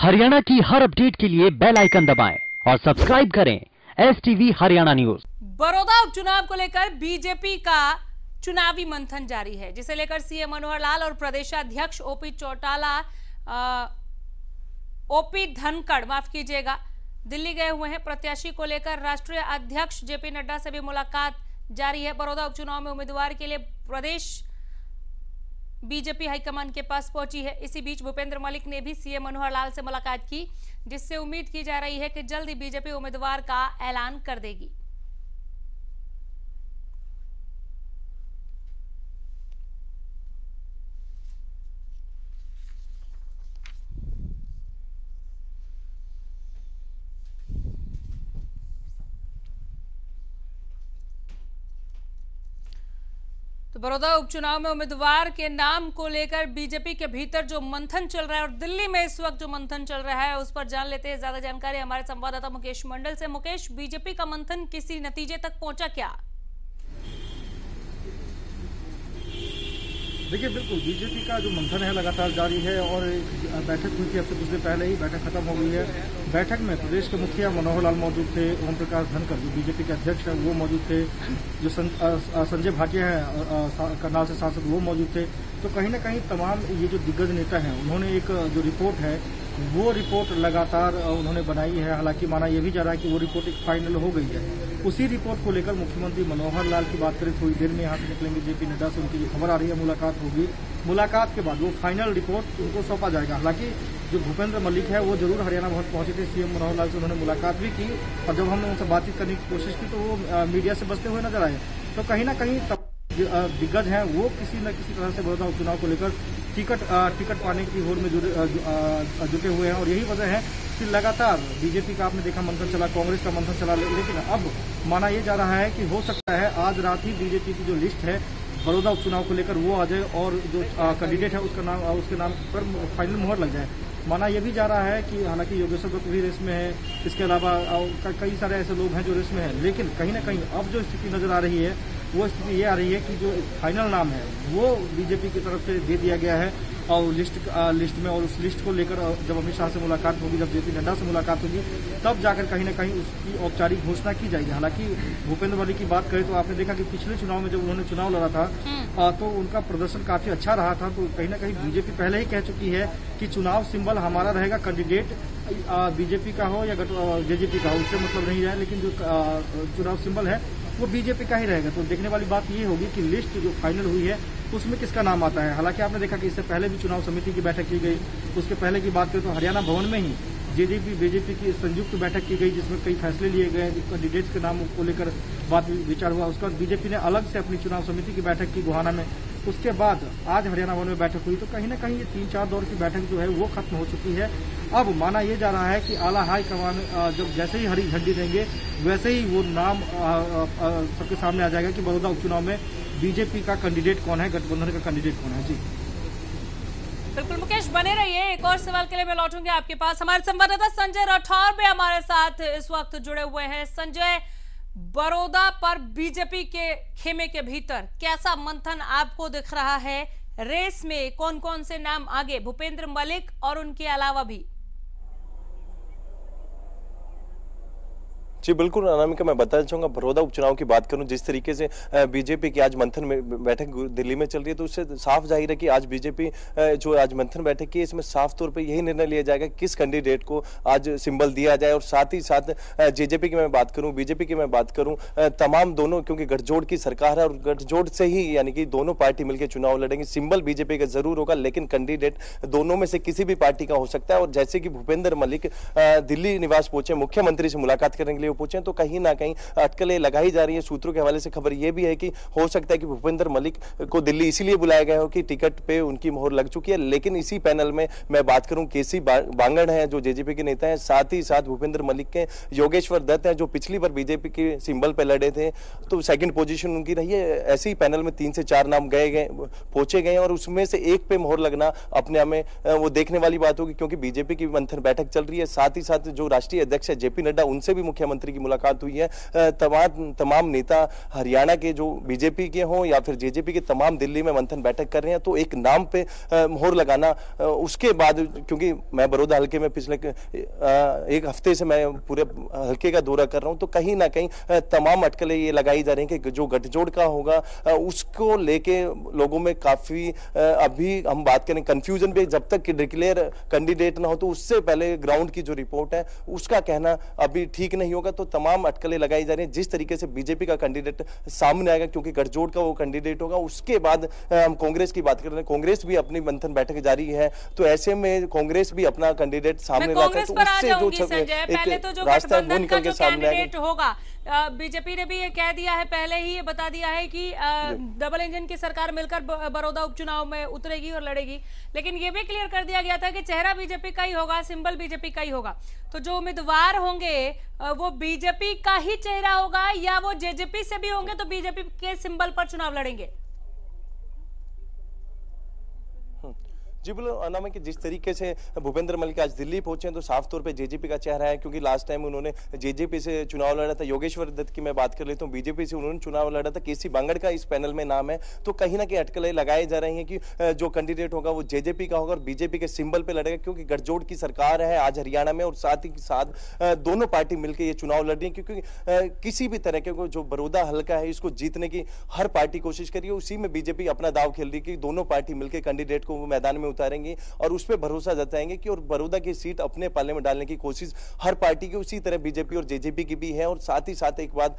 हरियाणा की हर अपडेट के लिए बेल आइकन दबाएं और सब्सक्राइब करें STV हरियाणा न्यूज। बड़ौदा उपचुनाव को लेकर बीजेपी का चुनावी मंथन जारी है, जिसे लेकर सीएम मनोहर लाल और प्रदेशाध्यक्ष ओपी धनखड़ माफ कीजिएगा दिल्ली गए हुए हैं। प्रत्याशी को लेकर राष्ट्रीय अध्यक्ष जेपी नड्डा से भी मुलाकात जारी है। बड़ौदा उपचुनाव में उम्मीदवार के लिए प्रदेश बीजेपी हाईकमान के पास पहुंची है। इसी बीच भूपेंद्र मलिक ने भी सीएम मनोहर लाल से मुलाकात की, जिससे उम्मीद की जा रही है कि जल्द ही बीजेपी उम्मीदवार का ऐलान कर देगी। तो बड़ौदा उपचुनाव में उम्मीदवार के नाम को लेकर बीजेपी के भीतर जो मंथन चल रहा है और दिल्ली में इस वक्त जो मंथन चल रहा है उस पर जान लेते हैं ज्यादा जानकारी हमारे संवाददाता मुकेश मंडल से। मुकेश, बीजेपी का मंथन किसी नतीजे तक पहुंचा क्या? देखिए, बिल्कुल बीजेपी का जो मंथन है लगातार जारी है और बैठक हुई थी अब से कुछ देर पहले ही बैठक खत्म हो गई है। बैठक में प्रदेश के मुखिया मनोहर लाल मौजूद थे, ओम प्रकाश धनखड़ जो बीजेपी के अध्यक्ष हैं वो मौजूद थे, जो संजय भाटिया है करनाल से सांसद वो मौजूद थे। तो कहीं ना कहीं तमाम ये जो दिग्गज नेता हैं उन्होंने एक जो रिपोर्ट है वो रिपोर्ट लगातार उन्होंने बनाई है। हालांकि माना यह भी जा रहा है कि वो रिपोर्ट एक फाइनल हो गई है। उसी रिपोर्ट को लेकर मुख्यमंत्री मनोहर लाल की बात करें, थोड़ी देर में यहाँ से निकलेंगे जेपी नड्डा से, उनकी जो खबर आ रही है मुलाकात होगी। मुलाकात के बाद वो फाइनल रिपोर्ट उनको सौंपा जाएगा। हालांकि जो भूपेंद्र मलिक है वो जरूर हरियाणा बहुत पहुंचे थे, सीएम मनोहर लाल से उन्होंने मुलाकात भी की और जब हमने उनसे बातचीत करने की कोशिश की तो वो मीडिया से बचते हुए नजर आए। तो कहीं ना कहीं दिग्गज हैं वो किसी न किसी तरह से बड़ौदा उपचुनाव को लेकर टिकट पाने की होड़ में जुटे हुए हैं और यही वजह है कि लगातार बीजेपी का आपने देखा मंथन चला, कांग्रेस का मंथन चला, लेकिन अब माना यह जा रहा है कि हो सकता है आज रात ही बीजेपी की जो लिस्ट है बड़ौदा उपचुनाव को लेकर वो आ जाए और जो कैंडिडेट है उसके नाम पर फाइनल मुहर लग जाए। माना यह भी जा रहा है कि हालांकि योगेश्वर दत्त भी रेस में है, इसके अलावा कई सारे ऐसे लोग हैं जो रेस में हैं, लेकिन कहीं ना कहीं अब जो स्थिति नजर आ रही है वो स्थिति ये आ रही है कि जो फाइनल नाम है वो बीजेपी की तरफ से दे दिया गया है और लिस्ट में, और उस लिस्ट को लेकर जब अमित शाह से मुलाकात होगी, जब जेपी नड्डा से मुलाकात होगी, तब जाकर कहीं ना कहीं उसकी औपचारिक घोषणा की जाएगी। हालांकि भूपेंद्र मलिक की बात करें तो आपने देखा कि पिछले चुनाव में जब उन्होंने चुनाव लड़ा था तो उनका प्रदर्शन काफी अच्छा रहा था। तो कहीं ना कहीं बीजेपी पहले ही कह चुकी है कि चुनाव सिंबल हमारा रहेगा, कैंडिडेट बीजेपी का हो या जेजेपी का हो उससे मतलब नहीं है, लेकिन जो चुनाव सिंबल है वो बीजेपी का ही रहेगा। तो देखने वाली बात ये होगी कि लिस्ट जो फाइनल हुई है उसमें किसका नाम आता है। हालांकि आपने देखा कि इससे पहले भी चुनाव समिति की बैठक की गई, उसके पहले की बात करें तो हरियाणा भवन में ही जेजेपी बीजेपी की संयुक्त बैठक की गई जिसमें कई फैसले लिए गए, कैंडिडेट्स के नाम को लेकर बात विचार हुआ। उसके बाद बीजेपी ने अलग से अपनी चुनाव समिति की बैठक की गोहाना में। उसके बाद आज हरियाणा भवन में बैठक हुई। तो कहीं ना कहीं ये 3-4 दौर की बैठक जो है वो खत्म हो चुकी है। अब माना ये जा रहा है कि आला हाई कमान जब जैसे ही हरी झंडी देंगे वैसे ही वो नाम सबके सामने आ जाएगा कि बड़ौदा उपचुनाव में बीजेपी का कैंडिडेट कौन है, गठबंधन का कैंडिडेट कौन है। जी बिल्कुल मुकेश, बने रहिए। एक और सवाल के लिए मैं लौटूंगी आपके पास। हमारे संवाददाता संजय राठौर भी हमारे साथ इस वक्त जुड़े हुए हैं। संजय, बड़ौदा पर बीजेपी के खेमे के भीतर कैसा मंथन आपको दिख रहा है? रेस में कौन कौन से नाम आगे, भूपेंद्र मलिक और उनके अलावा भी? जी बिल्कुल अनामिका, मैं बताना चाहूंगा बड़ौदा उपचुनाव की बात करूं, जिस तरीके से बीजेपी की आज मंथन में बैठक दिल्ली में चल रही है तो उससे साफ जाहिर है कि आज बीजेपी जो आज मंथन बैठक की है इसमें साफ तौर पे यही निर्णय लिया जाएगा किस कैंडिडेट को आज सिंबल दिया जाए। और साथ ही साथ जेजेपी की मैं बात करूं, बीजेपी की मैं बात करूं, तमाम दोनों, क्योंकि गठजोड़ की सरकार है और गठजोड़ से ही यानी कि दोनों पार्टी मिलकर चुनाव लड़ेंगे। सिंबल बीजेपी का जरूर होगा लेकिन कैंडिडेट दोनों में से किसी भी पार्टी का हो सकता है। और जैसे कि भूपेंद्र मलिक दिल्ली निवास पहुंचे, मुख्यमंत्री से मुलाकात करने के लिए पहुंचे, तो कहीं ना कहीं अटकलें लगाई जा रही है। सूत्रों के हवाले से खबर यह भी है कि हो सकता है कि भूपेंद्र मलिक को दिल्ली इसीलिए बुलाया गया हो कि टिकट पे उनकी मोहर लग चुकी है। लेकिन इसी पैनल में मैं बात करूं, केसी बांगड़ है जो जेजेपी के नेता हैं, साथ ही साथ भूपेंद्र मलिक के योगेश्वर दत्त हैं जो पिछली बार बीजेपी के सिंबल पे लड़े थे, तो सेकंड पोजीशन उनकी रही है। ऐसे ही पैनल में 3 से 4 नाम पहुंचे गए और उसमें से एक पे मोहर लगना अपने आप में वो देखने वाली बात होगी, क्योंकि बीजेपी की मंथन बैठक चल रही है। साथ ही साथ जो राष्ट्रीय अध्यक्ष है जेपी नड्डा, उनसे भी मुख्यमंत्री मुख्यमंत्री की मुलाकात हुई है। तमाम नेता हरियाणा के जो बीजेपी के हों या फिर जेजेपी के तमाम दिल्ली में मंथन बैठक कर रहे हैं, तो एक नाम पे मोहर लगाना, उसके बाद क्योंकि मैं बड़ौदा हल्के में पिछले एक हफ्ते से मैं पूरे हल्के का दौरा कर रहा हूं, तो कहीं ना कहीं तमाम अटकलें ये लगाई जा रही हैं कि जो गठजोड़ का होगा उसको लेके लोगों में काफी अभी हम बात करें कंफ्यूजन भी, जब तक डिक्लेयर कैंडिडेट ना हो तो उससे पहले ग्राउंड की जो रिपोर्ट है उसका कहना अभी ठीक नहीं होगा। तो तमाम अटकलें लगाई जा रही हैं। जिस तरीके से बीजेपी का कैंडिडेट सामने आएगा, क्योंकि गठजोड़ का वो कैंडिडेट होगा, उसके बाद हम कांग्रेस की बात कर रहे हैं, कांग्रेस भी अपनी मंथन बैठक जारी है, तो ऐसे में कांग्रेस भी अपना कैंडिडेट सामने लाता है, तो उससे जो रास्ता है वो निकल के सामने आएगा। होगा। बीजेपी ने भी ये कह दिया है, पहले ही ये बता दिया है कि डबल इंजन की सरकार मिलकर बड़ौदा उपचुनाव में उतरेगी और लड़ेगी, लेकिन ये भी क्लियर कर दिया गया था कि चेहरा बीजेपी का ही होगा, सिंबल बीजेपी का ही होगा। तो जो उम्मीदवार होंगे वो बीजेपी का ही चेहरा होगा या वो जेजेपी से भी होंगे तो बीजेपी के सिंबल पर चुनाव लड़ेंगे? जी बिल्कुल अनाम है कि जिस तरीके से भूपेंद्र मलिक आज दिल्ली पहुंचे हैं, तो साफ तौर पे जेजेपी का चेहरा है, क्योंकि लास्ट टाइम उन्होंने जेजेपी से चुनाव लड़ा था। योगेश्वर दत्त की मैं बात कर लेता हूं, बीजेपी से उन्होंने चुनाव लड़ा था। केसी बांगड़ का इस पैनल में नाम है, तो कहीं ना कहीं अटकलें लगाई जा रही हैं कि जो कैंडिडेट होगा वो जेजेपी का होगा और बीजेपी के सिंबल पे लड़ेगा, क्योंकि गठजोड़ की सरकार है आज हरियाणा में, और साथ ही साथ दोनों पार्टी मिलकर ये चुनाव लड़ रही है, क्योंकि किसी भी तरह के जो बड़ौदा हल्का है इसको जीतने की हर पार्टी कोशिश करी है। उसी में बीजेपी अपना दाव खेल रही है कि दोनों पार्टी मिलकर कैंडिडेट को मैदान में उतारेंगी और उस पर भरोसा जताएंगे कि और बड़ौदा की सीट अपने पाले में डालने की कोशिश हर पार्टी की, उसी तरह बीजेपी और जेजेपी की भी है। और साथ ही साथ एक बात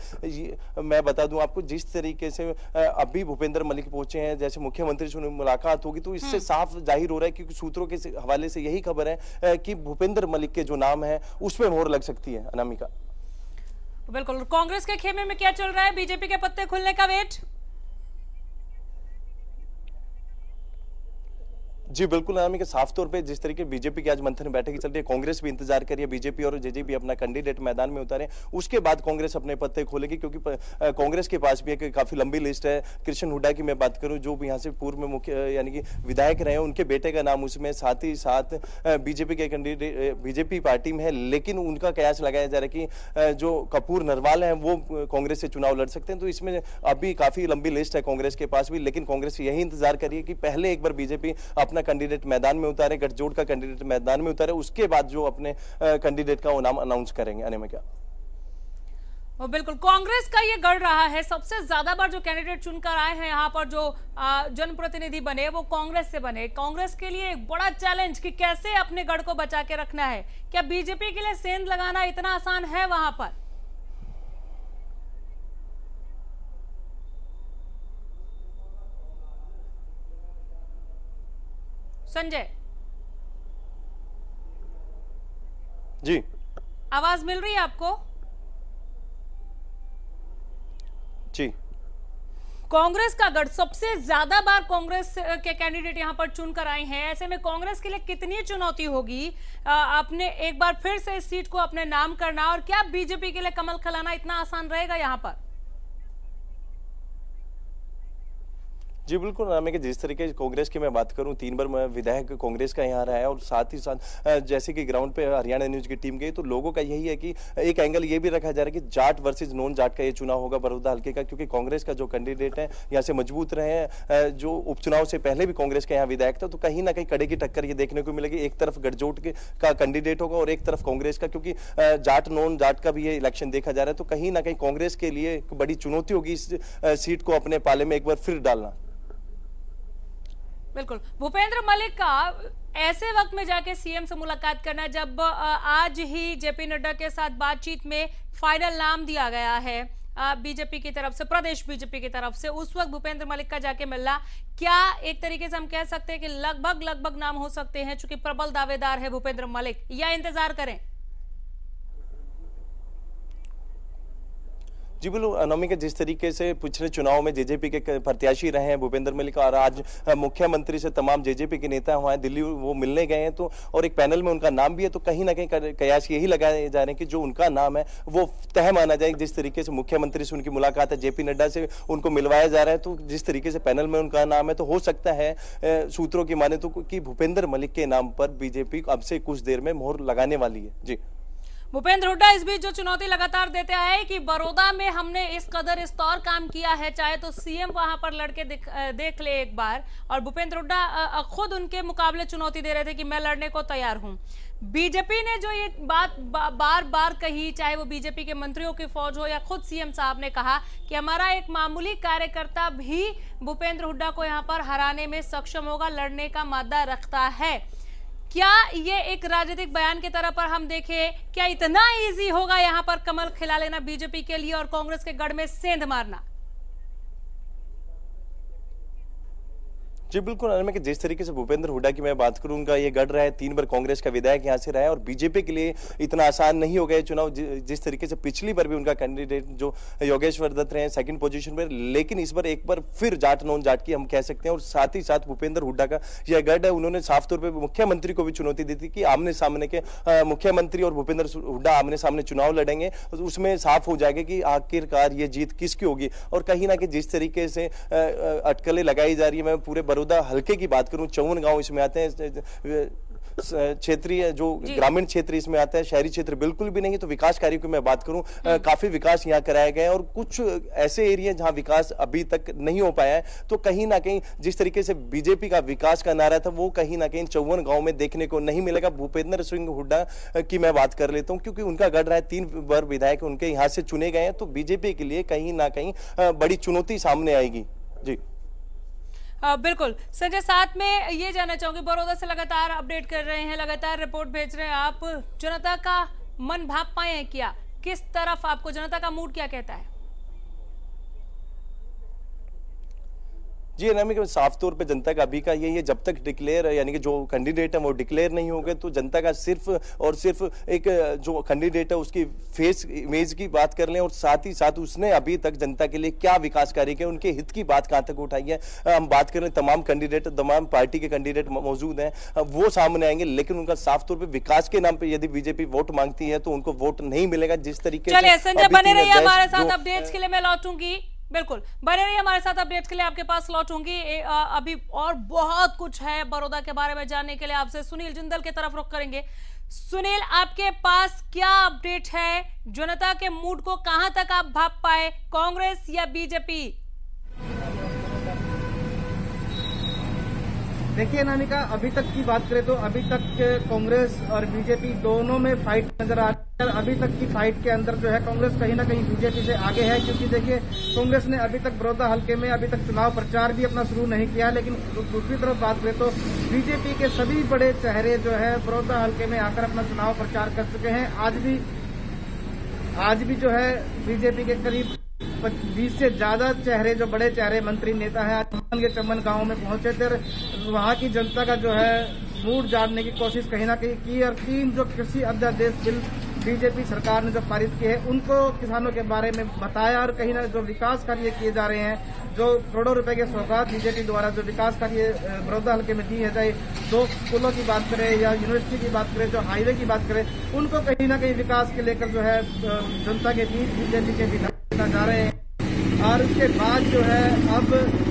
मैं बता दूं आपको, जिस तरीके से अभी भूपेंद्र मलिक पहुंचे हैं, जैसे मुख्यमंत्री से मुलाकात होगी, तो इससे साफ जाहिर हो रहा है, क्योंकि सूत्रों के हवाले से यही खबर है कि भूपेंद्र मलिक के जो नाम है उसमें मोहर लग सकती है। अनामिका बिल्कुल, कांग्रेस के खेमे में क्या चल रहा है? बीजेपी के पत्ते खुलने का वेट? जी बिल्कुल अनामिका, साफ तौर पे जिस तरीके बीजेपी की आज मंथन बैठक चल रही है, कांग्रेस भी इंतजार कर रही है बीजेपी और जेजेपी अपना कैंडिडेट मैदान में उतारे, उसके बाद कांग्रेस अपने पत्ते खोलेगी, क्योंकि कांग्रेस के पास भी एक काफी लंबी लिस्ट है। कृष्ण हुड्डा की मैं बात करूं, जो भी यहाँ से पूर्व में मुख्य यानी कि विधायक रहे हैं, उनके बेटे का नाम उसमें, साथ ही साथ बीजेपी के कैंडिडेट बीजेपी पार्टी में है, लेकिन उनका कयास लगाया जा रहा है कि जो कपूर नरवाल है वो कांग्रेस से चुनाव लड़ सकते हैं। तो इसमें अभी काफी लंबी लिस्ट है कांग्रेस के पास भी, लेकिन कांग्रेस यही इंतजार कर रही है कि पहले एक बार बीजेपी अपना कैंडिडेट मैदान में उतारे, गठजोड़ का कैंडिडेट मैदान में उतारे, उसके बाद जो अपने कैंडिडेट का वो नाम अनाउंस करेंगे। आने में क्या बिल्कुल, कांग्रेस का ये गढ़ रहा है, सबसे ज्यादा बार जो कैंडिडेट चुनकर आए हैं यहाँ पर, जो जनप्रतिनिधि बने वो कांग्रेस से बने। कांग्रेस के लिए एक बड़ा चैलेंज कि कैसे अपने गढ़ को बचा के रखना है। क्या बीजेपी के लिए सेंध लगाना इतना आसान है वहां पर? संजय जी, आवाज मिल रही है आपको? जी, कांग्रेस का गढ़, सबसे ज्यादा बार कांग्रेस के कैंडिडेट यहां पर चुनकर आए हैं। ऐसे में कांग्रेस के लिए कितनी चुनौती होगी अपने एक बार फिर से इस सीट को अपने नाम करना, और क्या बीजेपी के लिए कमल खिलाना इतना आसान रहेगा यहां पर? जी बिल्कुल अनामिका, जिस तरीके से कांग्रेस की मैं बात करूं, 3 बार विधायक कांग्रेस का यहाँ रहा है, और साथ ही साथ जैसे कि ग्राउंड पे हरियाणा न्यूज की टीम गई, तो लोगों का यही है कि एक एंगल ये भी रखा जा रहा है कि जाट वर्सेस नॉन जाट का ये चुनाव होगा बड़ौदा हल्के का, क्योंकि कांग्रेस का जो कैंडिडेट है यहाँ से मजबूत रहे हैं। जो उपचुनाव से पहले भी कांग्रेस का यहाँ विधायक था, तो कहीं ना कहीं कड़े की टक्कर ये देखने को मिलेगी। एक तरफ गठजोड़ का कैंडिडेट होगा और एक तरफ कांग्रेस का, क्योंकि जाट नॉन जाट का भी ये इलेक्शन देखा जा रहा है, तो कहीं ना कहीं कांग्रेस के लिए एक बड़ी चुनौती होगी इस सीट को अपने पाले में एक बार फिर डालना। बिल्कुल, भूपेंद्र मलिक का ऐसे वक्त में जाके सीएम से मुलाकात करना, जब आज ही जेपी नड्डा के साथ बातचीत में फाइनल नाम दिया गया है बीजेपी की तरफ से, प्रदेश बीजेपी की तरफ से, उस वक्त भूपेंद्र मलिक का जाके मिलना, क्या एक तरीके से हम कह सकते हैं कि लगभग नाम हो सकते हैं, चूंकि प्रबल दावेदार है भूपेंद्र मलिक, या इंतजार करें? जी बिल्कुल अनामिका, जिस तरीके से पिछले चुनाव में जेजेपी के प्रत्याशी रहे हैं भूपेंद्र मलिक, और आज मुख्यमंत्री से तमाम जेजेपी के नेता वहां दिल्ली वो मिलने गए हैं, तो और एक पैनल में उनका नाम भी है, तो कहीं ना कहीं कयास यही लगाए जा रहे हैं कि जो उनका नाम है वो तय माना जाए। जिस तरीके से मुख्यमंत्री से उनकी मुलाकात है, जेपी नड्डा से उनको मिलवाया जा रहा है, तो जिस तरीके से पैनल में उनका नाम है, तो हो सकता है सूत्रों की माने तो कि भूपेंद्र मलिक के नाम पर बीजेपी अब से कुछ देर में मोहर लगाने वाली है। जी भूपेंद्र हुड्डा इस बीच जो चुनौती लगातार देते आए कि बड़ौदा में हमने इस कदर इस तौर काम किया है, चाहे तो सीएम वहां पर लड़के देख ले एक बार। और भूपेंद्र हुड्डा खुद उनके मुकाबले चुनौती दे रहे थे कि मैं लड़ने को तैयार हूं। बीजेपी ने जो ये बात बार बार कही, चाहे वो बीजेपी के मंत्रियों की फौज हो या खुद सीएम साहब ने कहा कि हमारा एक मामूली कार्यकर्ता भी भूपेंद्र हुड्डा को यहाँ पर हराने में सक्षम होगा, लड़ने का मादा रखता है। क्या ये एक राजनीतिक बयान की तरह पर हम देखें, क्या इतना इजी होगा यहाँ पर कमल खिला लेना बीजेपी के लिए और कांग्रेस के गढ़ में सेंध मारना? जी बिल्कुल अनिमा, जिस तरीके से भूपेंद्र हुड्डा की मैं बात करूं, उनका ये गढ़ रहा है, 3 बार कांग्रेस का विधायक यहां से रहा है और बीजेपी के लिए इतना आसान नहीं हो गया चुनाव। जिस तरीके से पिछली बार भी उनका कैंडिडेट जो योगेश्वर दत्त रहे 2nd पोजीशन पर, लेकिन इस बार एक बार फिर जाट नॉन जाट की हम कह सकते हैं। और साथ ही साथ भूपेंद्र हुड्डा का यह गढ़ है, उन्होंने साफ तौर पर मुख्यमंत्री को भी चुनौती दी थी कि आमने सामने के मुख्यमंत्री और भूपेंद्र हुड्डा आमने सामने चुनाव लड़ेंगे, उसमें साफ हो जाएगा कि आखिरकार ये जीत किसकी होगी। और कहीं ना कहीं जिस तरीके से अटकलें लगाई जा रही है, मैं पूरे बड़ौदा हल्के की बात करूं, 54 गांव इसमें आते हैं, क्षेत्रीय जो ग्रामीण क्षेत्र इसमें आता है, शहरी क्षेत्र बिल्कुल भी नहीं। तो विकास कार्यों की मैं बात करूं, काफी विकास यहां कराया गया है और कुछ ऐसे एरिया जहां विकास अभी तक नहीं हो पाया है। तो कहीं ना कहीं जिस तरीके से बीजेपी का विकास का नारा था, वो कहीं ना कहीं 54 गांव में देखने को नहीं मिलेगा। भूपेंद्र सिंह हुड्डा की मैं बात कर लेता हूं, क्योंकि उनका गढ़ रहा है, 3 बार विधायक उनके यहां से चुने गए हैं। तो बीजेपी के लिए कहीं ना कहीं बड़ी चुनौती सामने आएगी। जी बिल्कुल संजय, साथ में ये जानना चाहूंगी, बड़ौदा से लगातार अपडेट कर रहे हैं, लगातार रिपोर्ट भेज रहे हैं आप, जनता का मन भाप पाए हैं क्या? किस तरफ आपको जनता का मूड क्या कहता है? जी अनामिका, साफ तौर पे जनता का अभी का यही है, जब तक डिक्लेयर यानी कि जो कैंडिडेट है वो डिक्लेयर नहीं होंगे तो जनता का सिर्फ और सिर्फ एक जो कैंडिडेट है उसकी फेस इमेज की बात कर लें और साथ ही साथ उसने अभी तक जनता के लिए क्या विकास कार्य किया, उनके हित की बात कहां तक उठाई है। हम बात करें तमाम कैंडिडेट, तमाम पार्टी के कैंडिडेट मौजूद हैं, वो सामने आएंगे, लेकिन उनका साफ तौर पर विकास के नाम पर यदि बीजेपी वोट मांगती है तो उनको वोट नहीं मिलेगा। जिस तरीके से चलिए संजय बने रहिए हमारे साथ, अपडेट्स के लिए मैं लौटूंगी। बिल्कुल बने रहिए हमारे साथ, अपडेट्स के लिए आपके पास लौटूंगी। अभी और बहुत कुछ है बड़ौदा के बारे में जानने के लिए आपसे सुनील जिंदल की तरफ रुख करेंगे। सुनील, आपके पास क्या अपडेट है? जनता के मूड को कहां तक आप भाप पाए, कांग्रेस या बीजेपी? देखिए अनामिका, अभी तक की बात करें तो अभी तक कांग्रेस और बीजेपी दोनों में फाइट नजर आ रही है। अभी तक की फाइट के अंदर जो है कांग्रेस कहीं ना कहीं बीजेपी से आगे है, क्योंकि देखिए कांग्रेस ने अभी तक बड़ौदा हल्के में अभी तक चुनाव प्रचार भी अपना शुरू नहीं किया। लेकिन दूसरी तरफ बात करें तो बीजेपी के सभी बड़े चेहरे जो है बड़ौदा हल्के में आकर अपना चुनाव प्रचार कर चुके हैं। आज भी जो है बीजेपी के करीब 20 से ज्यादा चेहरे, जो बड़े चेहरे मंत्री नेता है, आज के चमन गांव में पहुंचे थे, वहां की जनता का जो है मूड जानने की कोशिश कहीं ना कहीं की। और 3 जो कृषि अध्यादेश बिल बीजेपी सरकार ने जो पारित किए हैं उनको किसानों के बारे में बताया और कहीं ना जो विकास कार्य किए जा रहे हैं, जो करोड़ों रुपए के सौगात बीजेपी द्वारा जो विकास कार्य बड़ौदा हल्के में दी है, चाहे 2 स्कूलों की बात करें या यूनिवर्सिटी की बात करें, जो हाईवे की बात करें, उनको कहीं ना कहीं विकास के लेकर जो है जनता के बीच बीजेपी के विधायक जा रहे हैं। और उसके बाद जो है अब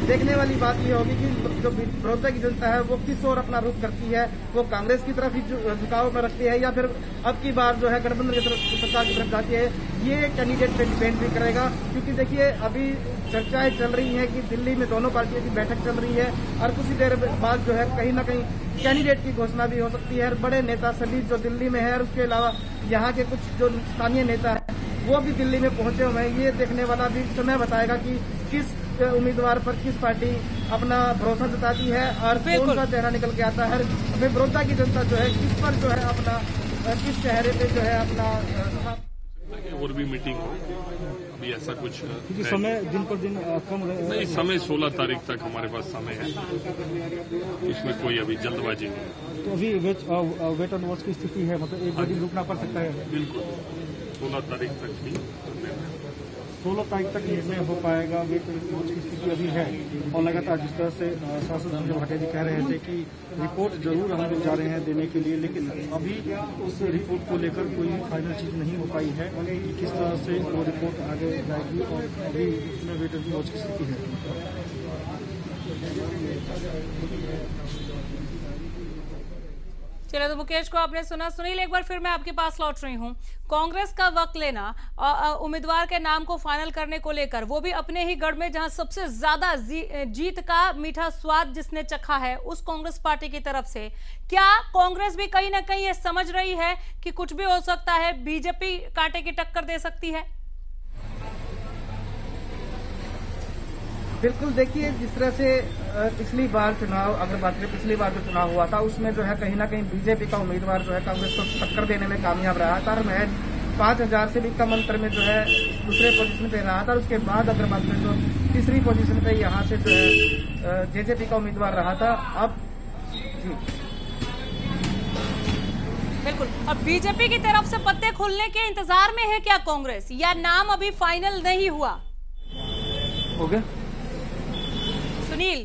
देखने वाली बात ये होगी कि जो बड़ौदा की जनता है वो किस ओर अपना रुख करती है, वो कांग्रेस की तरफ ही झुकाव में रखती है या फिर अब की बार जो है गठबंधन की तरफ सरकार की तरफ जाती है, ये कैंडिडेट पे डिपेंड भी करेगा। क्योंकि देखिए अभी चर्चाएं चल रही हैं कि दिल्ली में दोनों पार्टियों की बैठक चल रही है और कुछ ही देर बाद जो है कहीं ना कहीं कैंडिडेट की घोषणा भी हो सकती है। बड़े नेता सभी जो दिल्ली में है और उसके अलावा यहाँ के कुछ जो स्थानीय नेता है वो भी दिल्ली में पहुंचे हुए हैं। ये देखने वाला भी समय बताएगा कि किस उम्मीदवार पर किस पार्टी अपना भरोसा जताती है और कौन सा चेहरा निकल के आता है। अभी बड़ौदा की जनता जो है किस पर जो है अपना किस चेहरे पे जो है अपना और भी मीटिंग हो, अभी ऐसा कुछ समय दिन पर दिन कम नहीं, समय 16 तारीख तक हमारे पास समय है, इसमें कोई अभी जल्दबाजी नहीं। तो अभी वेट एंड वॉच की स्थिति है, मतलब 1-2 दिन रुकना पड़ सकता है। बिल्कुल 16 तारीख तक ही 16 तारीख तक निर्णय हो पाएगा। वेट एंड वॉच की स्थिति अभी है और लगातार जिस तरह से सांसद संजय भाटिया जी कह रहे थे कि रिपोर्ट जरूर हम लोग जा रहे हैं देने के लिए, लेकिन अभी उस रिपोर्ट को लेकर कोई फाइनल चीज नहीं हो पाई है कि किस तरह से वो रिपोर्ट आगे जाएगी और अभी उसमें वेट एंड वॉच की स्थिति है। चलो, तो मुकेश को आपने सुना। सुनील, एक बार फिर मैं आपके पास लौट रही हूँ। कांग्रेस का वक्त लेना उम्मीदवार के नाम को फाइनल करने को लेकर, वो भी अपने ही गढ़ में जहां सबसे ज्यादा जीत का मीठा स्वाद जिसने चखा है, उस कांग्रेस पार्टी की तरफ से, क्या कांग्रेस भी कहीं ना कहीं ये समझ रही है कि कुछ भी हो सकता है, बीजेपी कांटे की टक्कर दे सकती है? बिल्कुल, देखिए जिस तरह से पिछली बार चुनाव, अगर बात करें पिछली बार जो चुनाव हुआ था, उसमें जो है कहीं ना कहीं बीजेपी का उम्मीदवार जो है कांग्रेस को टक्कर देने में कामयाब रहा था और महज 5000 से भी कम अंतर में जो है दूसरे पोजीशन पे रहा था। और उसके बाद अगर बात करें तो तीसरी पोजीशन पे यहाँ से जो है जेजेपी का उम्मीदवार रहा था। अब जी बिल्कुल, अब बीजेपी की तरफ से पत्ते खुलने के इंतजार में है क्या कांग्रेस, या नाम अभी फाइनल नहीं हुआ? हो गया सुनील,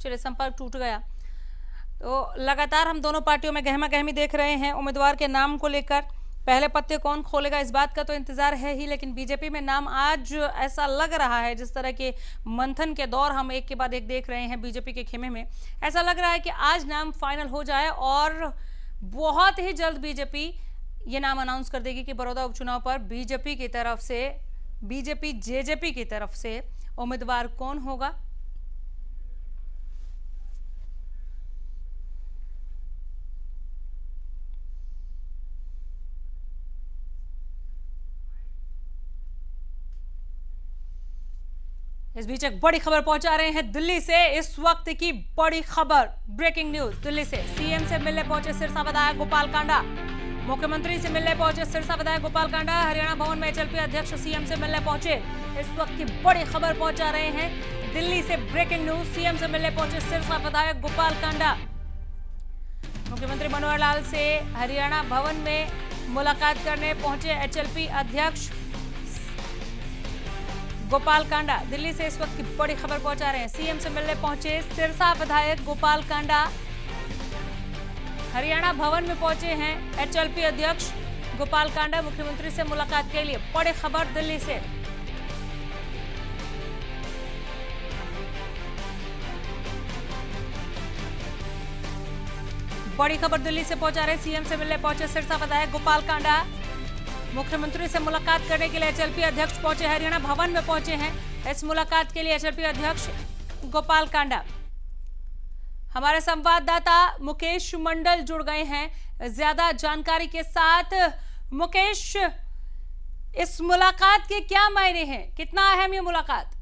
चलिए संपर्क टूट गया। तो लगातार हम दोनों पार्टियों में गहमा गहमी देख रहे हैं उम्मीदवार के नाम को लेकर। पहले पत्ते कौन खोलेगा इस बात का तो इंतजार है ही, लेकिन बीजेपी में नाम आज ऐसा लग रहा है, जिस तरह के मंथन के दौर हम एक के बाद एक देख रहे हैं बीजेपी के खेमे में, ऐसा लग रहा है कि आज नाम फाइनल हो जाए और बहुत ही जल्द बीजेपी ये नाम अनाउंस कर देगी कि बड़ौदा उपचुनाव पर बीजेपी की तरफ से, बीजेपी जेजेपी की तरफ से उम्मीदवार कौन होगा। इस बीच एक बड़ी खबर पहुंचा रहे हैं दिल्ली से। इस वक्त की बड़ी खबर, ब्रेकिंग न्यूज दिल्ली से। सीएम से मिलने पहुंचे सिरसा विधायक गोपाल कांडा। मुख्यमंत्री से मिलने पहुंचे सिरसा विधायक गोपाल कांडा। हरियाणा भवन में एचएलपी अध्यक्ष सीएम से मिलने पहुंचे। इस वक्त की बड़ी खबर पहुंचा रहे हैं दिल्ली से, ब्रेकिंग न्यूज। सीएम से मिलने पहुंचे सिरसा विधायक गोपाल कांडा। मुख्यमंत्री मनोहर लाल से हरियाणा भवन में मुलाकात करने पहुंचे एचएलपी अध्यक्ष गोपाल कांडा। दिल्ली से इस वक्त की बड़ी खबर पहुंचा रहे हैं। सीएम से मिलने पहुंचे सिरसा विधायक गोपाल कांडा। हरियाणा भवन में पहुंचे हैं एचएलपी अध्यक्ष गोपाल कांडा मुख्यमंत्री से मुलाकात के लिए। बड़ी खबर दिल्ली से। बड़ी खबर दिल्ली से पहुंचा रहे, सीएम से मिलने पहुंचे सिरसा विधायक गोपाल कांडा। मुख्यमंत्री से मुलाकात करने के लिए एचएलपी अध्यक्ष पहुंचे, हरियाणा भवन में पहुंचे हैं इस मुलाकात के लिए एचएलपी अध्यक्ष गोपाल कांडा। हमारे संवाददाता मुकेश मंडल जुड़ गए हैं ज्यादा जानकारी के साथ। मुकेश, इस मुलाकात के क्या मायने हैं, कितना अहम ये मुलाकात?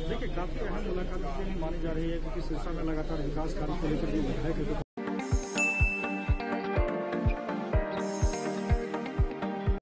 देखिए, काफी अहम मुलाकात मानी जा रही है, क्योंकि सिरसा में लगातार विकास कार्य को लेकर जो विधायक